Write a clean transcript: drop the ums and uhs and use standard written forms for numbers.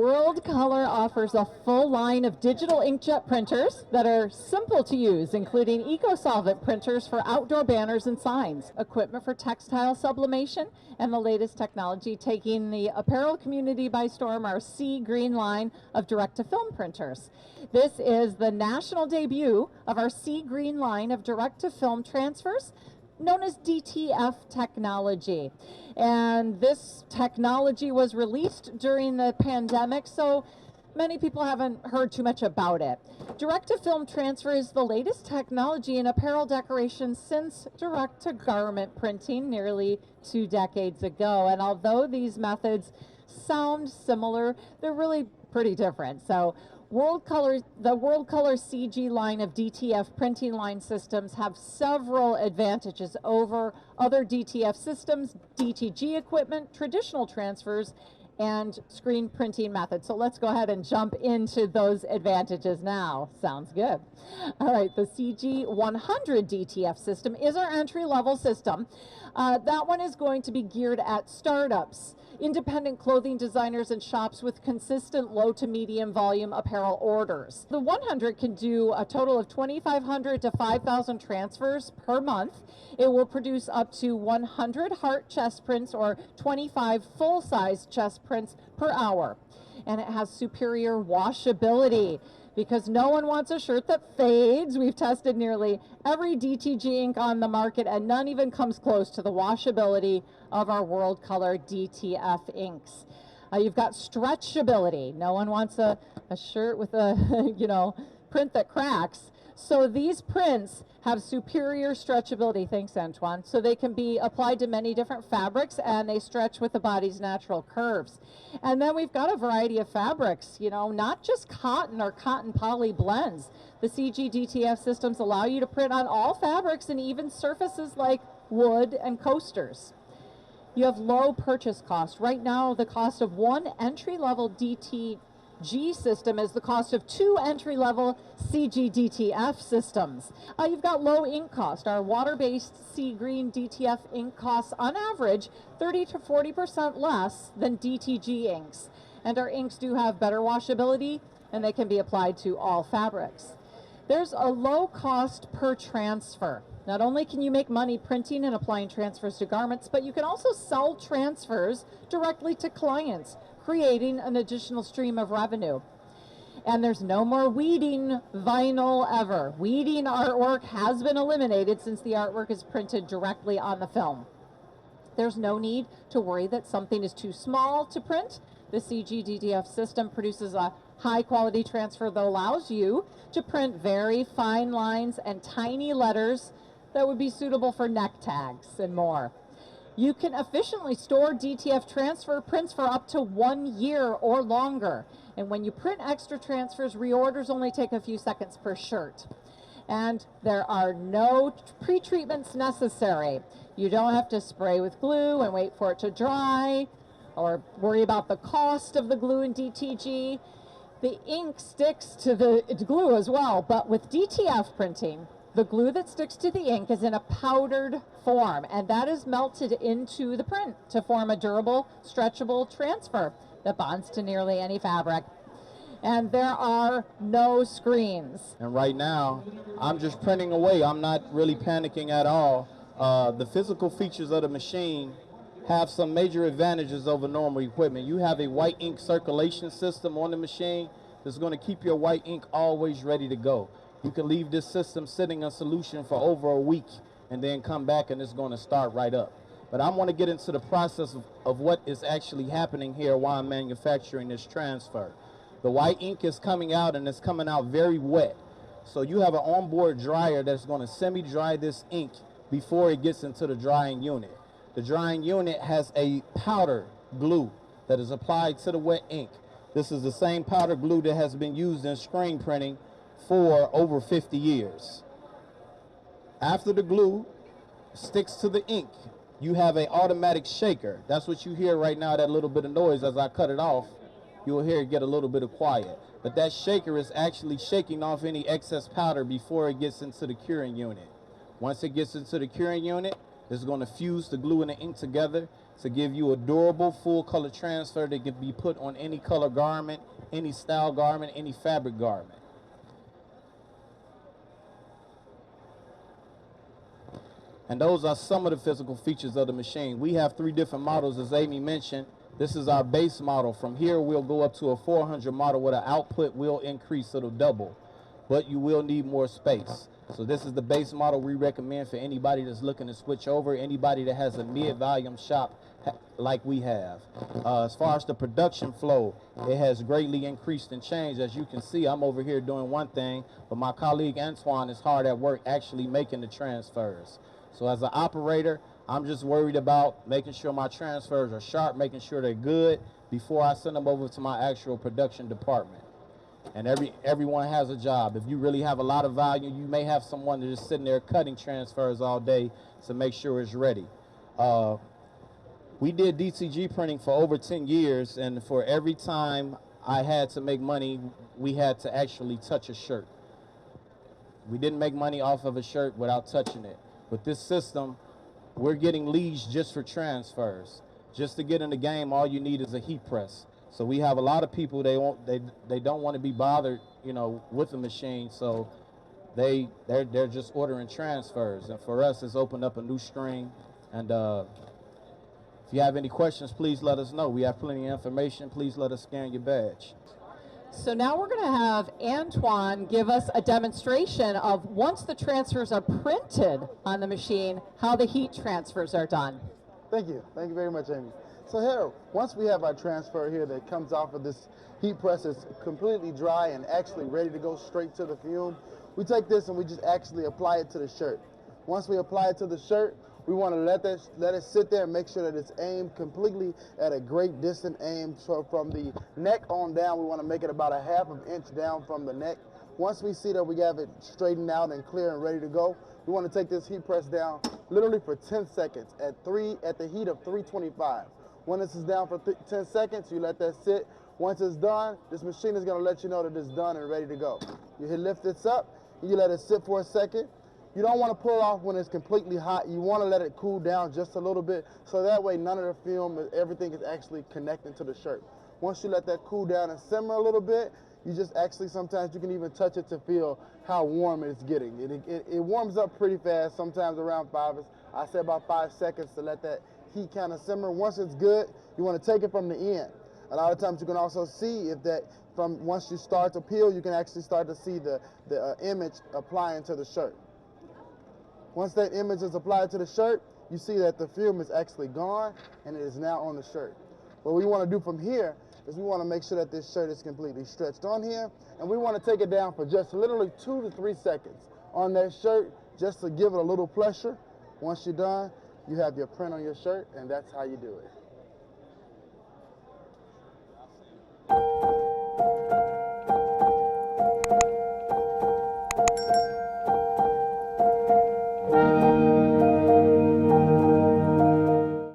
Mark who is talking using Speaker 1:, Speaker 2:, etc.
Speaker 1: WorldColor offers a full line of digital inkjet printers that are simple to use, including eco-solvent printers for outdoor banners and signs, equipment for textile sublimation, and the latest technology taking the apparel community by storm, our sea green line of direct-to-film printers. This is the national debut of our sea green line of direct-to-film transfers, known as DTF technology. And this technology was released during the pandemic, so many people haven't heard too much about it. Direct-to-film transfer is the latest technology in apparel decoration since direct-to-garment printing nearly 2 decades ago. And although these methods sound similar, they're really pretty different. So the WorldColor CG line of DTF printing line systems have several advantages over other DTF systems, DTG equipment, traditional transfers, and screen printing methods. So let's go ahead and jump into those advantages now. Sounds good. All right, the CG100 DTF system is our entry-level system. That one is going to be geared at startups, independent clothing designers, and shops with consistent low to medium volume apparel orders. The 100 can do a total of 2,500 to 5,000 transfers per month. It will produce up to 100 heart chest prints or 25 full-size chest prints per hour. And it has superior washability, because no one wants a shirt that fades. We've tested nearly every DTG ink on the market, and none even comes close to the washability of our WorldColor DTF inks. You've got stretchability. No one wants a shirt with a print that cracks. So these prints have superior stretchability, thanks Antoine, so they can be applied to many different fabrics, and they stretch with the body's natural curves. And then we've got a variety of fabrics, not just cotton or cotton poly blends. The CG DTF systems allow you to print on all fabrics and even surfaces like wood and coasters. You have low purchase cost. Right now, the cost of one entry-level DTG system is the cost of 2 entry-level CG DTF systems. You've got low ink cost. Our water-based sea green DTF ink costs on average 30 to 40% less than DTG inks. And our inks do have better washability, and they can be applied to all fabrics. There's a low cost per transfer. Not only can you make money printing and applying transfers to garments, but you can also sell transfers directly to clients, creating an additional stream of revenue. And there's no more weeding vinyl ever. Weeding artwork has been eliminated since the artwork is printed directly on the film. There's no need to worry that something is too small to print. The CG DTF system produces a high quality transfer that allows you to print very fine lines and tiny letters that would be suitable for neck tags and more. You can efficiently store DTF transfer prints for up to 1 year or longer. And when you print extra transfers, reorders only take a few seconds per shirt. And there are no pre-treatments necessary. You don't have to spray with glue and wait for it to dry, or worry about the cost of the glue in DTG. The ink sticks to the glue as well, but with DTF printing, the glue that sticks to the ink is in a powdered form, and that is melted into the print to form a durable, stretchable transfer that bonds to nearly any fabric. And there are no screens.
Speaker 2: And right now, I'm just printing away. I'm not really panicking at all. The physical features of the machine have some major advantages over normal equipment. You have a white ink circulation system on the machine that's going to keep your white ink always ready to go. You can leave this system sitting in solution for over a week and then come back and it's going to start right up. But I want to get into the process of what is actually happening here while I'm manufacturing this transfer. The white ink is coming out, and it's coming out very wet. So you have an onboard dryer that's going to semi-dry this ink before it gets into the drying unit. The drying unit has a powder glue that is applied to the wet ink. This is the same powder glue that has been used in screen printing for over 50 years. After the glue sticks to the ink, you have an automatic shaker. That's what you hear right now, that little bit of noise. As I cut it off, you'll hear it get a little bit of quiet. But that shaker is actually shaking off any excess powder before it gets into the curing unit. Once it gets into the curing unit, it's going to fuse the glue and the ink together, to give you a durable full color transfer that can be put on any color garment, any style garment, any fabric garment. And those are some of the physical features of the machine. We have 3 different models, as Amy mentioned. This is our base model. From here, we'll go up to a 400 model where the output will increase, it'll double, but you will need more space. So this is the base model we recommend for anybody that's looking to switch over, anybody that has a mid-volume shop like we have. As far as the production flow, it has greatly increased and changed. As you can see, I'm over here doing one thing, but my colleague Antoine is hard at work actually making the transfers. So as an operator, I'm just worried about making sure my transfers are sharp, making sure they're good before I send them over to my actual production department. And everyone has a job. If you really have a lot of volume, you may have someone that is sitting there cutting transfers all day to make sure it's ready. We did DTG printing for over 10 years, and for every time I had to make money, we had to actually touch a shirt. We didn't make money off of a shirt without touching it. With this system, we're getting leads just for transfers. Just to get in the game, all you need is a heat press. So we have a lot of people, they don't want to be bothered, you know, with the machine, so they're just ordering transfers. And for us, it's opened up a new stream. And if you have any questions, please let us know. We have plenty of information. Please let us scan your badge.
Speaker 1: So now we're going to have Antoine give us a demonstration of once the transfers are printed on the machine, how the heat transfers are done.
Speaker 3: Thank you. Thank you very much, Amy. So here, once we have our transfer here that comes off of this heat press, it's completely dry and actually ready to go straight to the fume. We take this and we just actually apply it to the shirt. Once we apply it to the shirt, we want to let it sit there and make sure that it's aimed completely at a great distant aim. So from the neck on down, we want to make it about a half of an inch down from the neck. Once we see that we have it straightened out and clear and ready to go, we want to take this heat press down literally for 10 seconds at the heat of 325. When this is down for 10 seconds, you let that sit. Once it's done, this machine is going to let you know that it's done and ready to go. You lift this up, and you let it sit for a second. You don't want to pull it off when it's completely hot. You want to let it cool down just a little bit, so that way none of the film, everything is actually connecting to the shirt. Once you let that cool down and simmer a little bit, you just actually, sometimes you can even touch it to feel how warm it's getting. It warms up pretty fast, sometimes around I say about 5 seconds to let that heat kind of simmer. Once it's good, you want to take it from the end. A lot of times you can also see if that, once you start to peel, you can actually start to see the image applying to the shirt. Once that image is applied to the shirt, you see that the film is actually gone and it is now on the shirt. What we want to do from here is we want to make sure that this shirt is completely stretched on here, and we want to take it down for just literally 2 to 3 seconds on that shirt just to give it a little pressure. Once you're done, you have your print on your shirt, and that's how you do it.